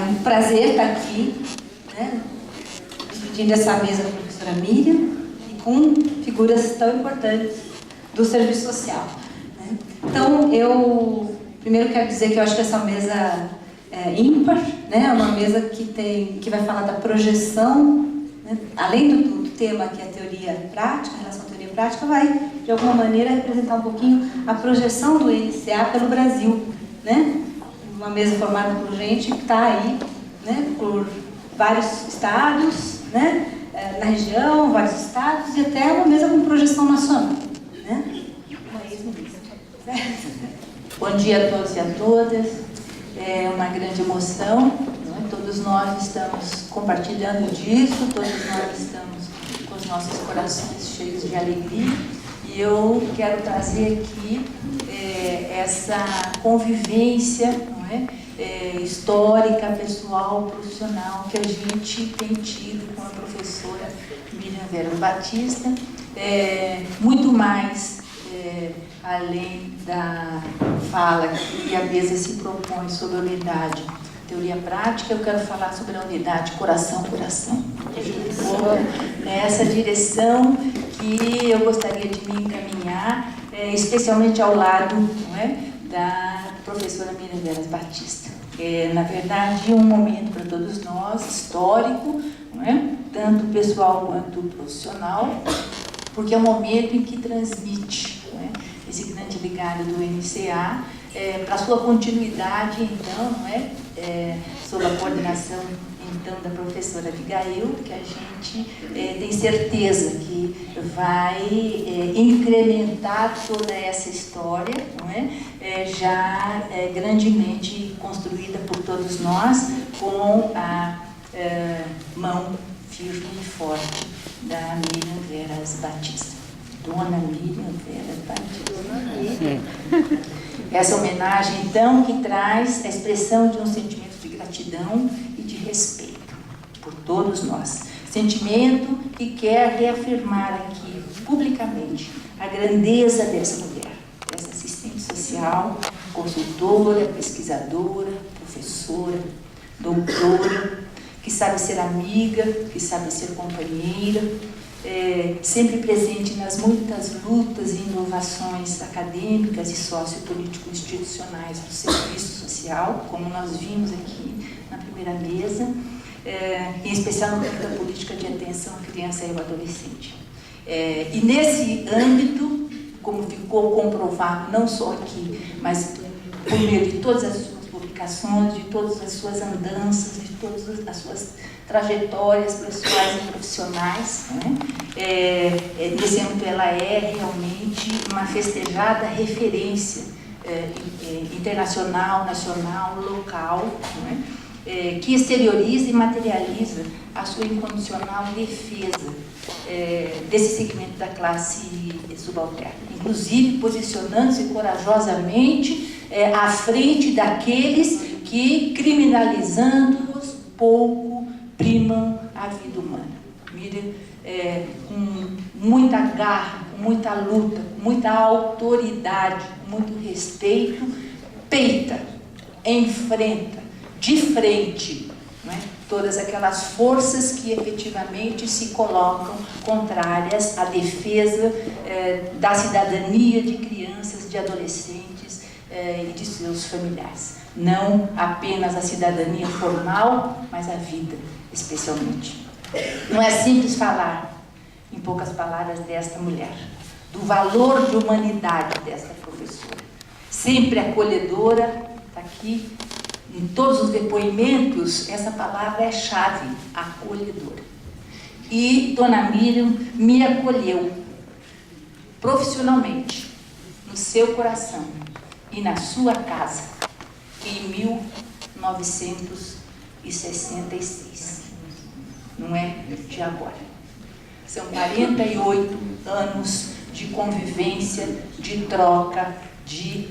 um prazer estar aqui, né, dividindo essa mesa com a professora Miriam e com figuras tão importantes do serviço social, né? Então, eu primeiro quero dizer que eu acho que essa mesa é ímpar, né? É uma mesa que vai falar da projeção, né? Além do tema que é a teoria prática, a relação teoria prática, vai, de alguma maneira, representar um pouquinho a projeção do NCA pelo Brasil, né? Uma mesa formada por gente que está aí, né, por vários estados, né, na região, vários estados, e até uma mesa com projeção nacional, né? Bom dia a todos e a todas. É uma grande emoção, né? Todos nós estamos compartilhando disso, todos nós estamos com os nossos corações cheios de alegria, e eu quero trazer aqui essa convivência, não é? Histórica, pessoal, profissional que a gente tem tido com a professora Miriam Vera Batista, muito mais além da fala que a mesa se propõe sobre a unidade teoria prática. Eu quero falar sobre a unidade coração-coração. Nessa direção que eu gostaria de me encaminhar, especialmente ao lado, não é, da professora Miriam Vera Batista. Na verdade, um momento para todos nós, histórico, não é? Tanto pessoal quanto profissional, porque é um momento em que transmite, não é, esse grande legado do NCA para sua continuidade, então, não é, sob a coordenação então da professora Abigail, que a gente tem certeza que vai incrementar toda essa história, não é? Já grandemente construída por todos nós, com a mão firme e forte da Miriam Vera Batista. Dona Miriam Vera Batista. Essa homenagem, então, que traz a expressão de um sentimento de gratidão e de respeito por todos nós. Sentimento que quer reafirmar aqui, publicamente, a grandeza dessa mulher, dessa assistente social, consultora, pesquisadora, professora, doutora, que sabe ser amiga, que sabe ser companheira, sempre presente nas muitas lutas e inovações acadêmicas e sociopolítico-institucionais do serviço social, como nós vimos aqui na primeira mesa, em especial no campo da política de atenção à criança e ao adolescente. E nesse âmbito, como ficou comprovado não só aqui, mas por meio de todas as suas publicações, de todas as suas andanças, de todas as suas trajetórias pessoais e profissionais, né? Nesse âmbito ela é realmente uma festejada referência internacional, nacional, local, né? Que exterioriza e materializa a sua incondicional defesa desse segmento da classe subalterna, inclusive posicionando-se corajosamente à frente daqueles que, criminalizando-os, pouco primam a vida humana. Miriam, com muita garra, com muita luta, com muita autoridade, com muito respeito, peita, enfrenta, de frente, não é, todas aquelas forças que efetivamente se colocam contrárias à defesa da cidadania de crianças, de adolescentes e de seus familiares. Não apenas a cidadania formal, mas a vida, especialmente. Não é simples falar, em poucas palavras, desta mulher, do valor de humanidade desta professora. Sempre acolhedora, está aqui, em todos os depoimentos, essa palavra é chave, acolhedora. E Dona Miriam me acolheu profissionalmente, no seu coração e na sua casa, em 1966. Não é de agora. São 48 anos de convivência, de troca, de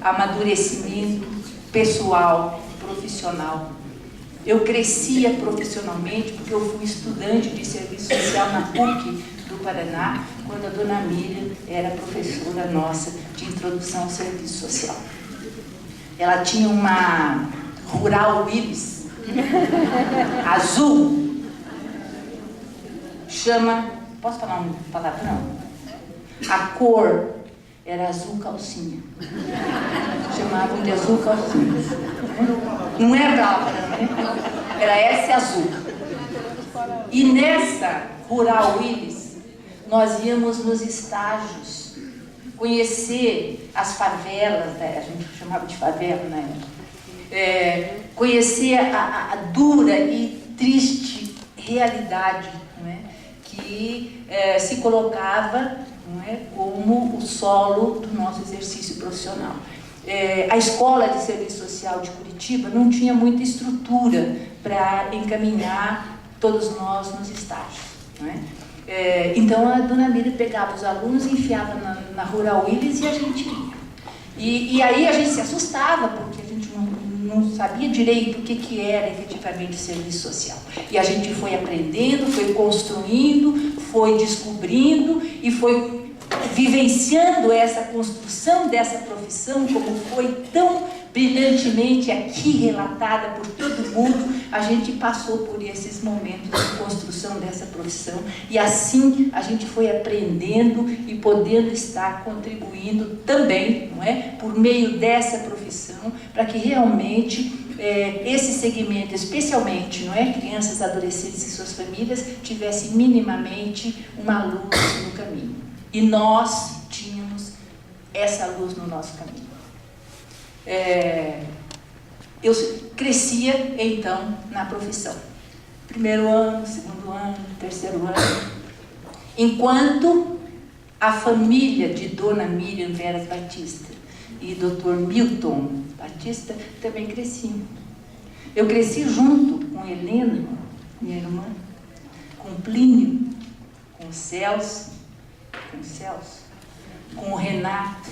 amadurecimento pessoal, profissional. Eu crescia profissionalmente porque eu fui estudante de serviço social na PUC do Paraná, quando a Dona Miriam era professora nossa de introdução ao serviço social. Ela tinha uma Rural Willis, azul, chama, posso falar um palavrão? A cor era azul calcinha, chamavam de azul calcinha, não é brava, né? Era esse azul. E nessa Rural Willis, nós íamos nos estágios, conhecer as favelas, a gente chamava de favela na época, conhecer a dura e triste realidade, não é? Que se colocava, não é? Como o solo do nosso exercício profissional. A Escola de Serviço Social de Curitiba não tinha muita estrutura para encaminhar todos nós nos estágios, não é? Então a dona Miriam pegava os alunos e enfiava na Rural Willis e a gente ia. E aí a gente se assustava, porque a gente não sabia direito o que era efetivamente serviço social. E a gente foi aprendendo, foi construindo, foi descobrindo e foi vivenciando essa construção dessa profissão, como foi tão brilhantemente aqui relatada por todo mundo. A gente passou por esses momentos de construção dessa profissão e assim a gente foi aprendendo e podendo estar contribuindo também, não é, por meio dessa profissão, para que realmente esse segmento, especialmente, não é, crianças, adolescentes e suas famílias, tivesse minimamente uma luz no caminho. E nós tínhamos essa luz no nosso caminho. Eu crescia, então, na profissão. Primeiro ano, segundo ano, terceiro ano. Enquanto a família de Dona Miriam Veras Batista e Dr. Milton Batista também cresciam. Eu cresci junto com Helena, minha irmã, com Plínio, com o Celso, com o Renato.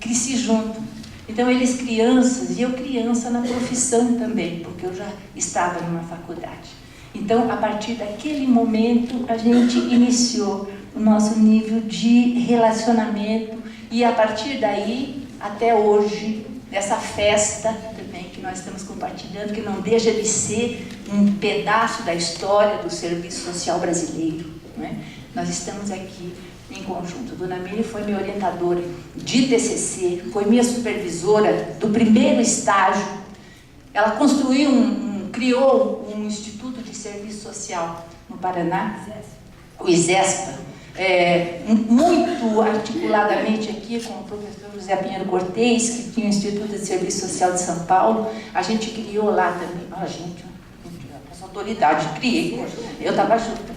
Cresci junto. Então eles crianças e eu criança na profissão também, porque eu já estava numa faculdade. Então, a partir daquele momento, a gente iniciou o nosso nível de relacionamento e a partir daí, até hoje, dessa festa também que nós estamos compartilhando, que não deixa de ser um pedaço da história do serviço social brasileiro, não é? Nós estamos aqui em conjunto. Dona Miriam foi minha orientadora de TCC, foi minha supervisora do primeiro estágio. Ela criou um Instituto de Serviço Social no Paraná, o ISESPA, muito articuladamente aqui com o professor José Pinheiro Cortez, que tinha o Instituto de Serviço Social de São Paulo. A gente criou lá também, essa autoridade, criei, eu estava junto.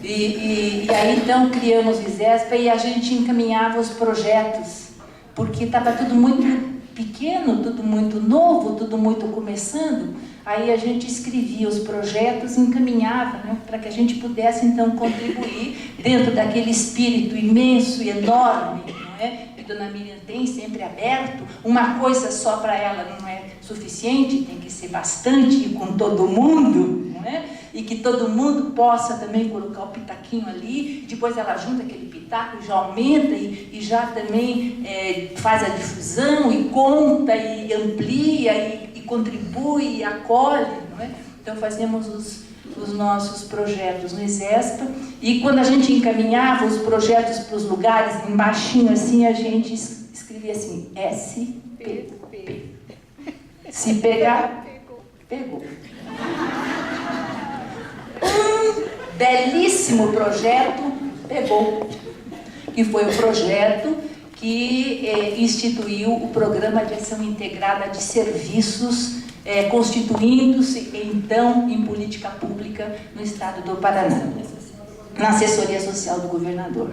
E aí então criamos o ISESPA e a gente encaminhava os projetos, porque estava tudo muito pequeno, tudo muito novo, tudo muito começando. Aí a gente escrevia os projetos e encaminhava, né, para que a gente pudesse então contribuir dentro daquele espírito imenso e enorme, não é, que Dona Miriam tem, sempre aberto. Uma coisa só para ela não é suficiente, tem que ser bastante e com todo mundo, não é? E que todo mundo possa também colocar o pitaquinho ali, depois ela junta aquele pitaco e já aumenta e já também faz a difusão e conta e amplia e contribui e acolhe, não é? Então fazemos os nossos projetos no ISESPA e quando a gente encaminhava os projetos para os lugares, embaixinho assim, a gente escrevia assim, SPP. Se pegar, pegou. Um belíssimo projeto pegou, que foi o projeto que instituiu o Programa de Ação Integrada de Serviços, constituindo-se então em política pública no estado do Paraná, na assessoria social do governador.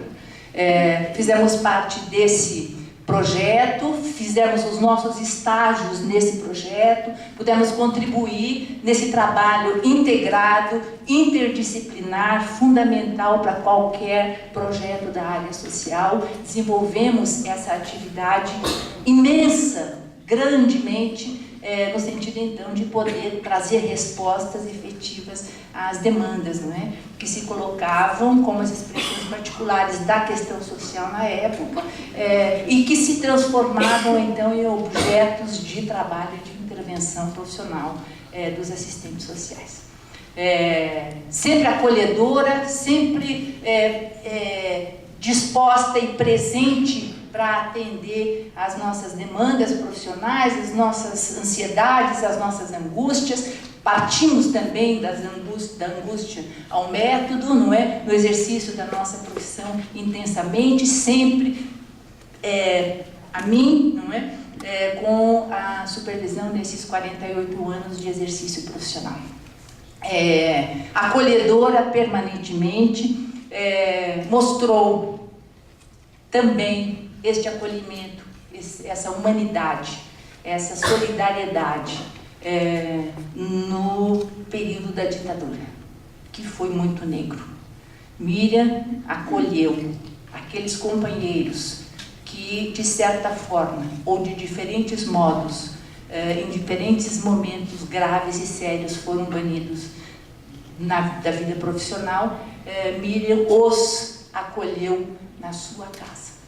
Fizemos parte desse projeto, fizemos os nossos estágios nesse projeto, pudemos contribuir nesse trabalho integrado, interdisciplinar, fundamental para qualquer projeto da área social. Desenvolvemos essa atividade imensa, grandemente, no sentido então de poder trazer respostas efetivas às demandas, não é? Que se colocavam como as expressões particulares da questão social na época e que se transformavam então em objetos de trabalho e de intervenção intervenção profissional dos assistentes sociais. Sempre acolhedora, sempre disposta e presente para atender às nossas demandas profissionais, as nossas ansiedades, as nossas angústias. Partimos também da angústia ao método, não é? No exercício da nossa profissão intensamente, sempre a mim, não é? Com a supervisão desses 48 anos de exercício profissional. Acolhedora permanentemente, mostrou também este acolhimento, essa humanidade, essa solidariedade no período da ditadura, que foi muito negro. Miriam acolheu aqueles companheiros que, de certa forma, ou de diferentes modos, em diferentes momentos graves e sérios, foram banidos da vida profissional. Miriam os acolheu na sua casa,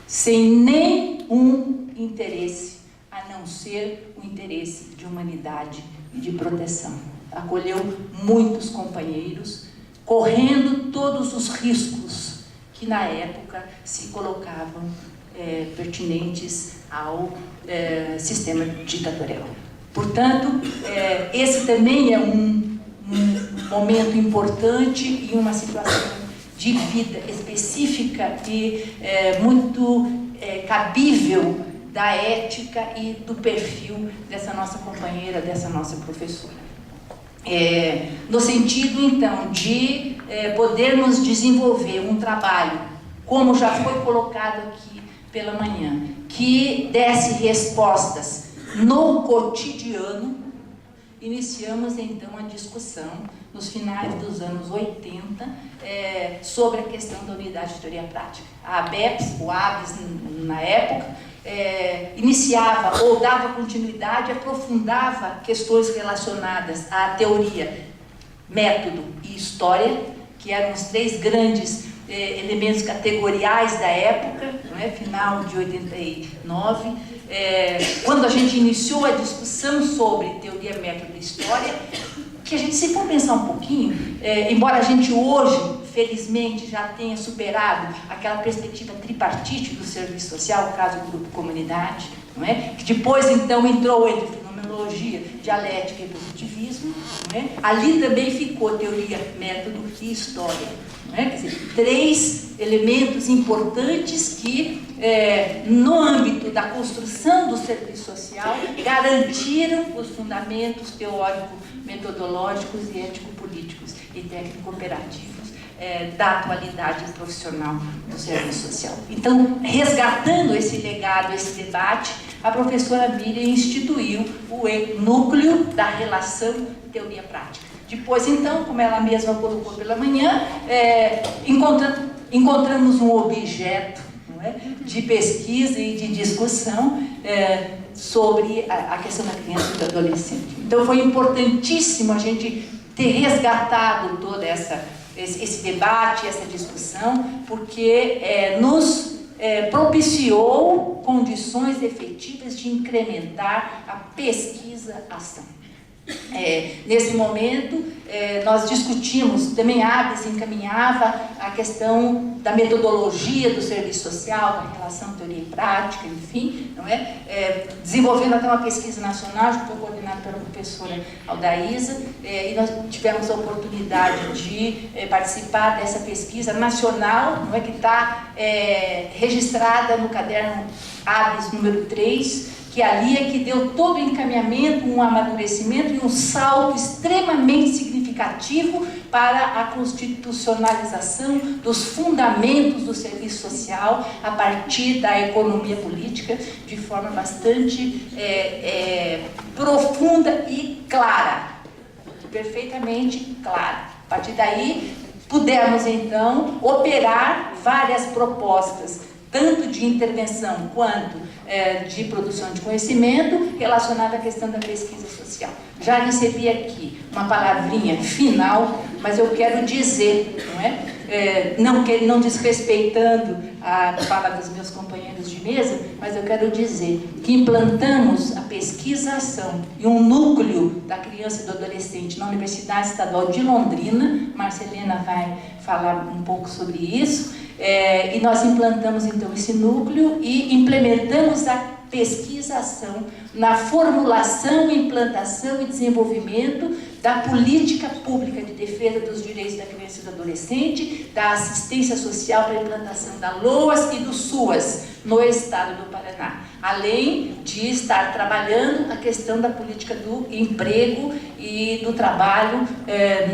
sem nenhum interesse, a não ser o interesse de humanidade e de proteção. Acolheu muitos companheiros, correndo todos os riscos que na época se colocavam pertinentes ao sistema ditatorial. Portanto, esse também é um momento importante e uma situação de vida específica e muito cabível da ética e do perfil dessa nossa companheira, dessa nossa professora. No sentido, então, de podermos desenvolver um trabalho, como já foi colocado aqui pela manhã, que desse respostas no cotidiano. Iniciamos, então, a discussão, nos finais dos anos 80, sobre a questão da unidade de teoria prática. A ABEPS, o ABES, na época, iniciava ou dava continuidade, aprofundava questões relacionadas à teoria, método e história, que eram os três grandes elementos categoriais da época, não é? Final de 89, quando a gente iniciou a discussão sobre teoria, método e história, que a gente, se for pensar um pouquinho, embora a gente hoje, felizmente, já tenha superado aquela perspectiva tripartite do serviço social, no caso do grupo comunidade, não é? Que depois, então, entrou entre fenomenologia, dialética e positivismo, não é? Ali também ficou teoria, método e história. Quer dizer, três elementos importantes que, no âmbito da construção do serviço social, garantiram os fundamentos teórico-metodológicos e ético-políticos e técnico-operativos da atualidade profissional do serviço social. Então, resgatando esse legado, esse debate, a professora Miriam instituiu o núcleo da relação teoria-prática. Depois, então, como ela mesma colocou pela manhã, encontramos um objeto, não é, de pesquisa e de discussão sobre a questão da criança e do adolescente. Então, foi importantíssimo a gente ter resgatado todo esse debate, essa discussão, porque nos propiciou condições efetivas de incrementar a pesquisa-ação. Nesse momento, nós discutimos, também a ABES encaminhava a questão da metodologia do serviço social, da relação teoria e prática, enfim, não é? Desenvolvendo até uma pesquisa nacional, que foi coordenada pela professora Aldaísa, e nós tivemos a oportunidade de participar dessa pesquisa nacional, não é? Que está registrada no caderno ABES número 3, que ali é que deu todo o encaminhamento, um amadurecimento e um salto extremamente significativo para a constitucionalização dos fundamentos do serviço social a partir da economia política, de forma bastante profunda e clara, perfeitamente clara. A partir daí, pudemos, então, operar várias propostas, tanto de intervenção quanto de produção de conhecimento relacionada à questão da pesquisa social. Já recebi aqui uma palavrinha final, mas eu quero dizer, não desrespeitando a fala dos meus companheiros de mesa, mas eu quero dizer que implantamos a pesquisação e um núcleo da criança e do adolescente na Universidade Estadual de Londrina. Marcelina vai falar um pouco sobre isso. E nós implantamos então esse núcleo e implementamos a pesquisação na formulação, implantação e desenvolvimento da política pública de defesa dos direitos da criança e do adolescente, da assistência social para a implantação da LOAS e do SUAS no estado do Paraná, além de estar trabalhando a questão da política do emprego e do trabalho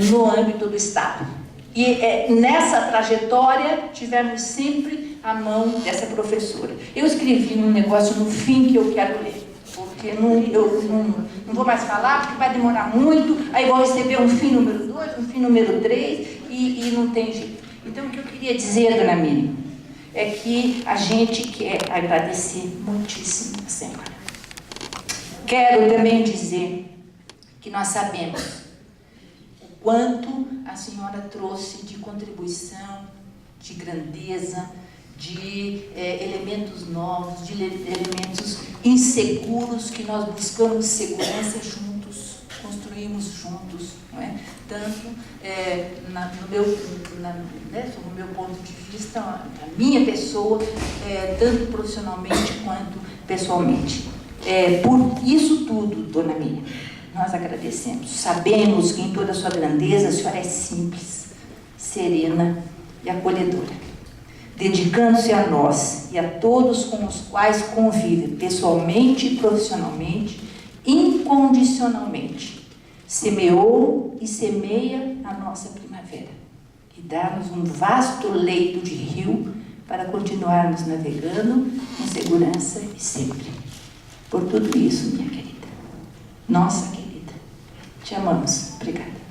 no âmbito do estado. E nessa trajetória tivemos sempre a mão dessa professora. Eu escrevi um negócio no fim que eu quero ler, porque eu não vou mais falar, porque vai demorar muito, aí vou receber um fim número 2, um fim número 3, e não tem jeito. Então, o que eu queria dizer, dona Miriam, é que a gente quer agradecer muitíssimo a senhora. Quero também dizer que nós sabemos quanto a senhora trouxe de contribuição, de grandeza, de elementos novos, de elementos inseguros, que nós buscamos segurança juntos, construímos juntos, não é? Tanto sob o meu ponto de vista, a minha pessoa, tanto profissionalmente quanto pessoalmente. Por isso tudo, dona Miriam, nós agradecemos. Sabemos que em toda a sua grandeza a senhora é simples, serena e acolhedora, dedicando-se a nós e a todos com os quais convive pessoalmente e profissionalmente, incondicionalmente. Semeou e semeia a nossa primavera e dá-nos um vasto leito de rio para continuarmos navegando com segurança e sempre. Por tudo isso, minha querida, nossa querida, te amamos. Obrigada.